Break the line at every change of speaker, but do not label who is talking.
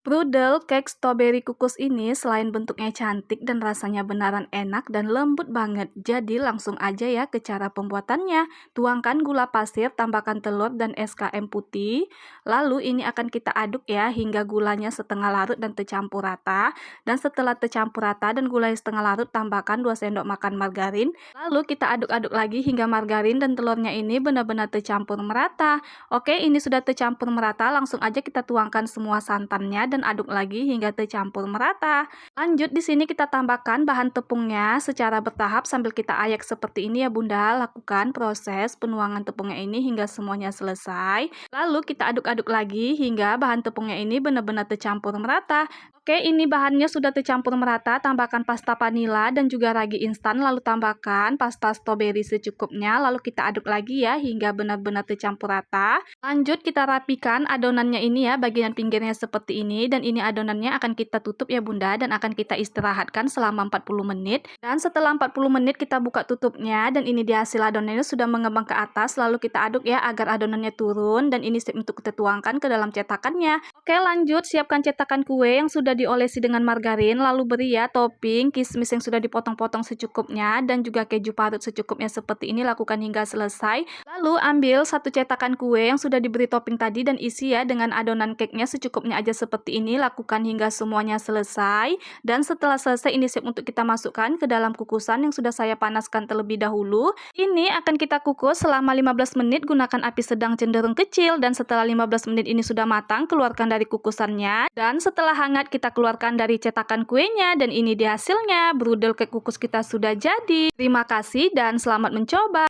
Brudel cake strawberry kukus ini selain bentuknya cantik dan rasanya beneran enak dan lembut banget. Jadi langsung aja ya ke cara pembuatannya. Tuangkan gula pasir, tambahkan telur dan SKM putih. Lalu ini akan kita aduk ya hingga gulanya setengah larut dan tercampur rata. Dan setelah tercampur rata dan gulanya setengah larut, tambahkan 2 sendok makan margarin. Lalu kita aduk-aduk lagi hingga margarin dan telurnya ini benar-benar tercampur merata. Oke, ini sudah tercampur merata, langsung aja kita tuangkan semua santannya dan aduk lagi hingga tercampur merata. Lanjut di sini kita tambahkan bahan tepungnya secara bertahap sambil kita ayak seperti ini ya Bunda. Lakukan proses penuangan tepungnya ini hingga semuanya selesai. Lalu kita aduk-aduk lagi hingga bahan tepungnya ini benar-benar tercampur merata. Oke, ini bahannya sudah tercampur merata, tambahkan pasta vanila dan juga ragi instan, lalu tambahkan pasta stroberi secukupnya, lalu kita aduk lagi ya hingga benar-benar tercampur rata. Lanjut kita rapikan adonannya ini ya, bagian pinggirnya seperti ini, dan ini adonannya akan kita tutup ya Bunda, dan akan kita istirahatkan selama 40 menit. Dan setelah 40 menit kita buka tutupnya, dan ini dia hasil adonannya sudah mengembang ke atas, lalu kita aduk ya agar adonannya turun, dan ini siap untuk kita tuangkan ke dalam cetakannya. Oke, lanjut siapkan cetakan kue yang sudah diolesi dengan margarin, lalu beri ya topping kismis yang sudah dipotong-potong secukupnya dan juga keju parut secukupnya seperti ini, lakukan hingga selesai. Lalu ambil satu cetakan kue yang sudah diberi topping tadi dan isi ya dengan adonan cake-nya secukupnya aja seperti ini, lakukan hingga semuanya selesai. Dan setelah selesai ini siap untuk kita masukkan ke dalam kukusan yang sudah saya panaskan terlebih dahulu. Ini akan kita kukus selama 15 menit, gunakan api sedang cenderung kecil, dan setelah 15 menit ini sudah matang, keluarkan dari kukusannya. Dan setelah hangat kita keluarkan dari cetakan kuenya, dan ini dia hasilnya. Brudel cake kukus kita sudah jadi. Terima kasih dan selamat mencoba.